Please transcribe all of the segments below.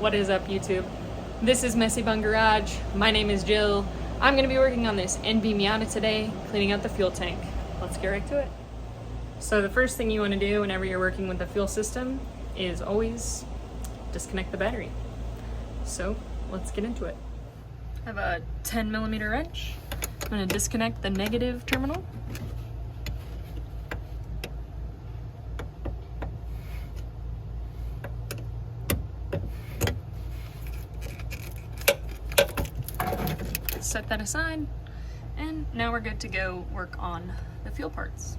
What is up, YouTube? This is Messy Bun Garage. My name is Jill. I'm going to be working on this NV Miata today, cleaning out the fuel tank. Let's get right to it. So the first thing you want to do whenever you're working with the fuel system is always disconnect the battery. So let's get into it. I have a 10mm wrench. I'm going to disconnect the negative terminal. Set that aside, and now we're good to go work on the fuel parts.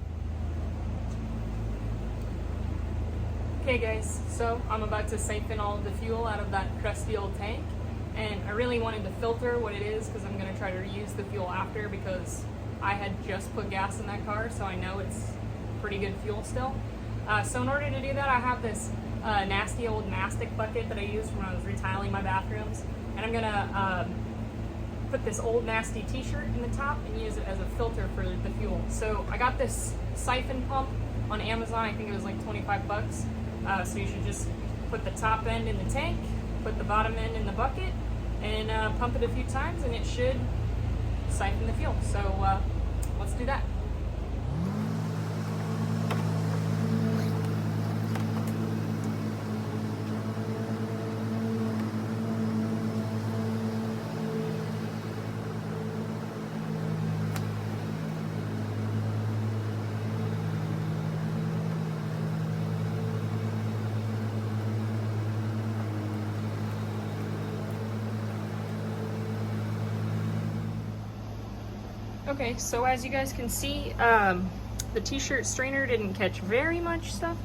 Okay guys, so I'm about to siphon all of the fuel out of that crusty old tank, and I really wanted to filter what it is because I'm going to try to reuse the fuel after, because I had just put gas in that car, so I know it's pretty good fuel still. So in order to do that, I have this nasty old mastic bucket that I used when I was retiling my bathrooms, and I'm going to put this old nasty t-shirt in the top and use it as a filter for the fuel. So I got this siphon pump on Amazon. I think it was like 25 bucks. So you should just put the top end in the tank, put the bottom end in the bucket, and pump it a few times, and it should siphon the fuel. So let's do that. Okay, so as you guys can see, the t-shirt strainer didn't catch very much stuff,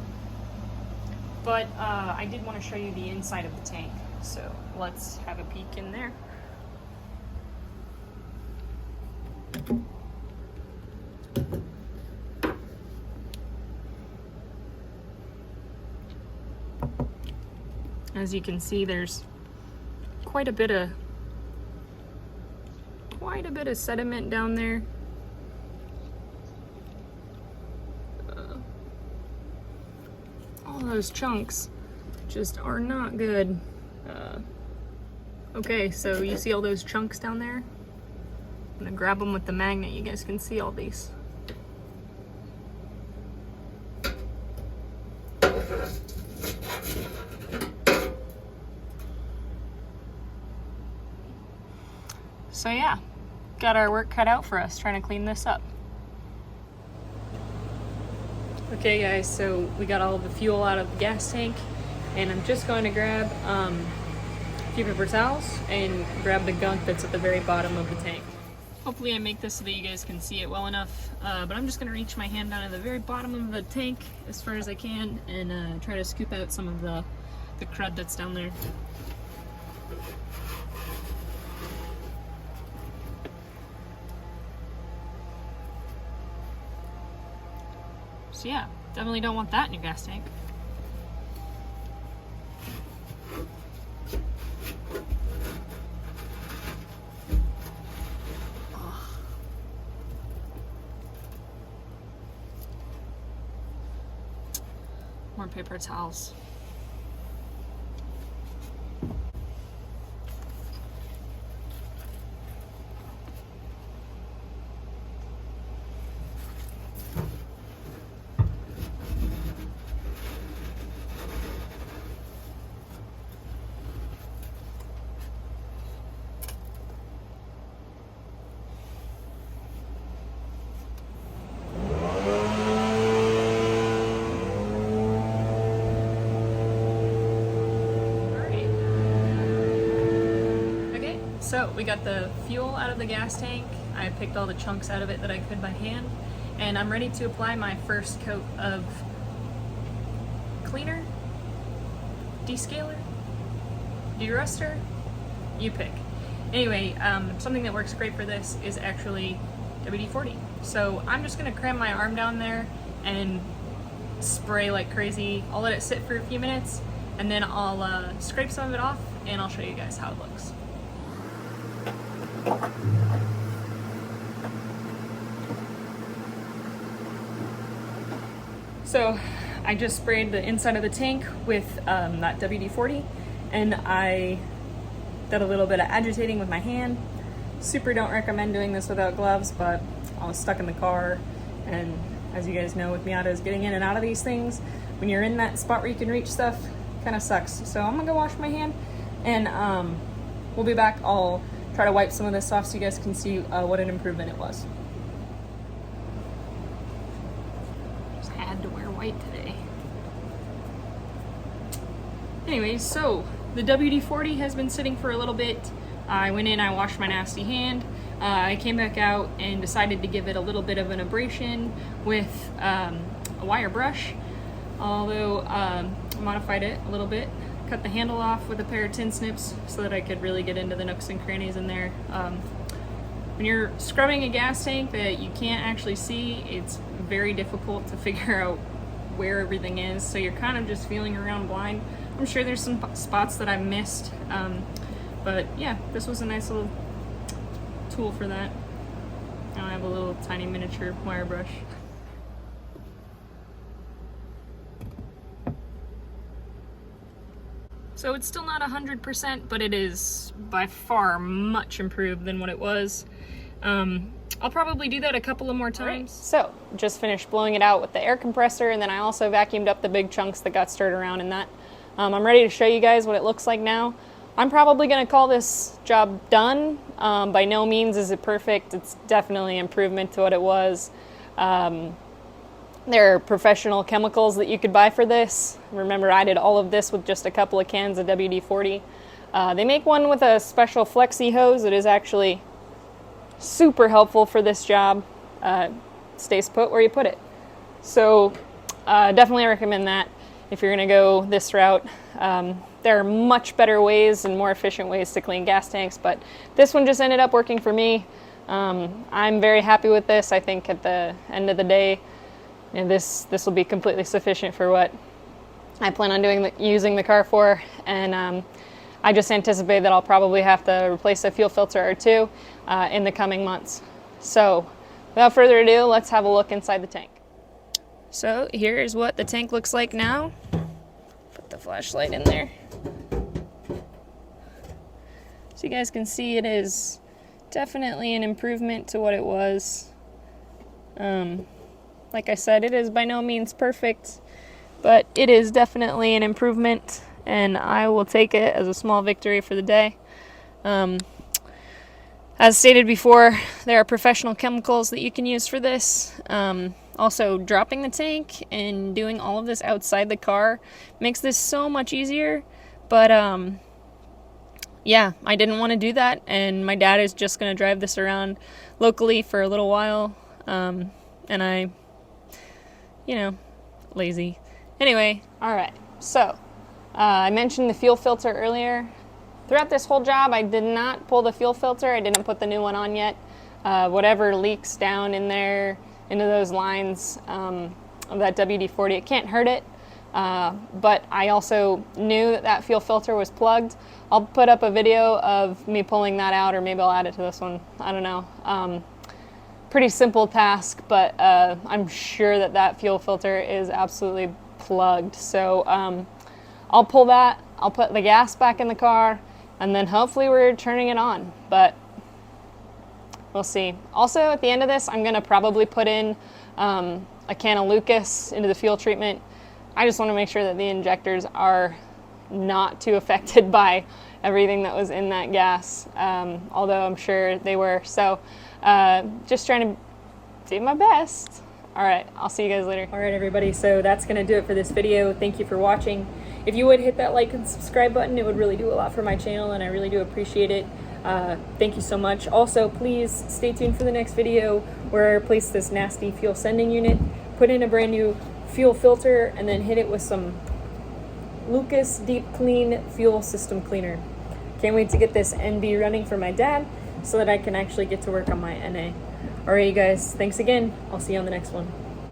but I did want to show you the inside of the tank, so let's have a peek in there. As you can see, there's quite a bit of sediment down there. All those chunks just are not good. Okay, so you see all those chunks down there? I'm gonna grab them with the magnet. You guys can see all these. So yeah, got our work cut out for us trying to clean this up. Okay guys, so we got all the fuel out of the gas tank, and I'm just going to grab a few paper towels and grab the gunk that's at the very bottom of the tank. Hopefully I make this so that you guys can see it well enough, but I'm just going to reach my hand down to the very bottom of the tank as far as I can and try to scoop out some of the crud that's down there. So yeah, definitely don't want that in your gas tank. Ugh. More paper towels. So we got the fuel out of the gas tank. I picked all the chunks out of it that I could by hand, and I'm ready to apply my first coat of cleaner, descaler, deruster, you pick. Anyway, something that works great for this is actually WD-40. So I'm just gonna cram my arm down there and spray like crazy. I'll let it sit for a few minutes, and then I'll scrape some of it off, and I'll show you guys how it looks. So I just sprayed the inside of the tank with that WD-40, and I did a little bit of agitating with my hand. Super don't recommend doing this without gloves, but I was stuck in the car, and as you guys know with Miatas, getting in and out of these things, when you're in that spot where you can reach stuff, kind of sucks. So I'm gonna go wash my hand, and we'll be back. I'll try to wipe some of this off so you guys can see what an improvement it was. Just had to wear white today. Anyways, so the WD-40 has been sitting for a little bit. I went in, I washed my nasty hand. I came back out and decided to give it a little bit of an abrasion with a wire brush. Although I modified it a little bit, cut the handle off with a pair of tin snips so that I could really get into the nooks and crannies in there. When you're scrubbing a gas tank that you can't actually see, it's very difficult to figure out where everything is, so you're kind of just feeling around blind. I'm sure there's some spots that I missed, but yeah, this was a nice little tool for that. Now I have a little tiny miniature wire brush. So it's still not 100%, but it is by far much improved than what it was. I'll probably do that a couple of more times. Right. So, just finished blowing it out with the air compressor, and then I also vacuumed up the big chunks that got stirred around in that. I'm ready to show you guys what it looks like now. I'm probably going to call this job done. By no means is it perfect. It's definitely an improvement to what it was. There are professional chemicals that you could buy for this. Remember, I did all of this with just a couple of cans of WD-40. They make one with a special flexi hose that is actually super helpful for this job. Stays put where you put it. So definitely recommend that if you're going to go this route. There are much better ways and more efficient ways to clean gas tanks, but this one just ended up working for me. I'm very happy with this. I think at the end of the day, and this will be completely sufficient for what I plan on using the car for, and I just anticipate that I'll probably have to replace a fuel filter or two in the coming months. So without further ado, let's have a look inside the tank. So here's what the tank looks like now. Put the flashlight in there. So you guys can see it is definitely an improvement to what it was. Like I said, it is by no means perfect, but it is definitely an improvement, and I will take it as a small victory for the day. As stated before, there are professional chemicals that you can use for this. Also, dropping the tank and doing all of this outside the car makes this so much easier, but yeah, I didn't want to do that, and my dad is just going to drive this around locally for a little while, and I, lazy. Anyway, alright, so I mentioned the fuel filter earlier. Throughout this whole job, I did not pull the fuel filter. I didn't put the new one on yet. Whatever leaks down in there, into those lines of that WD-40, it can't hurt it. But I also knew that fuel filter was plugged. I'll put up a video of me pulling that out, or maybe I'll add it to this one. I don't know. Pretty simple task, but I'm sure that fuel filter is absolutely plugged. So I'll pull that, I'll put the gas back in the car, and then hopefully we're turning it on, but we'll see. Also, at the end of this, I'm gonna probably put in a can of Lucas into the fuel treatment. I just wanna make sure that the injectors are not too affected by everything that was in that gas, although I'm sure they were. So just trying to do my best. All right, I'll see you guys later. All right, everybody, so that's gonna do it for this video. Thank you for watching. If you would hit that like and subscribe button, it would really do a lot for my channel, and I really do appreciate it. Thank you so much. Also, please stay tuned for the next video where I replace this nasty fuel sending unit, put in a brand new fuel filter, and then hit it with some Lucas Deep Clean Fuel System Cleaner. Can't wait to get this NB running for my dad so that I can actually get to work on my NA. Alright, you guys, thanks again. I'll see you on the next one.